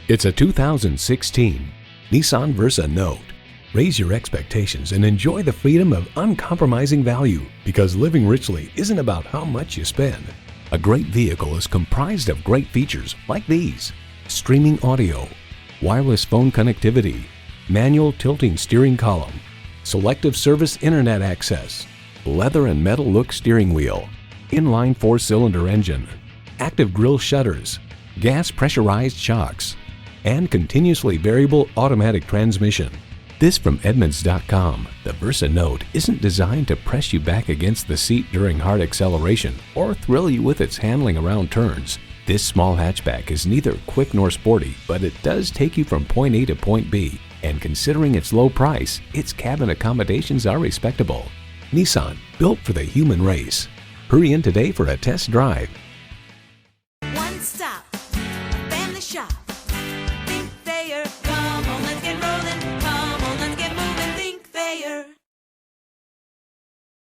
It's a 2016 Nissan Versa Note. Raise your expectations and enjoy the freedom of uncompromising value, because living richly isn't about how much you spend. A great vehicle is comprised of great features like these: streaming audio, wireless phone connectivity, manual tilting steering column, selective service internet access, leather and metal look steering wheel, inline 4-cylinder engine, active grille shutters, gas pressurized shocks, and continuously variable automatic transmission. This from Edmunds.com. The Versa Note isn't designed to press you back against the seat during hard acceleration or thrill you with its handling around turns. This small hatchback is neither quick nor sporty, but it does take you from point A to point B, and considering its low price, its cabin accommodations are respectable. Nissan, built for the human race. Hurry in today for a test drive.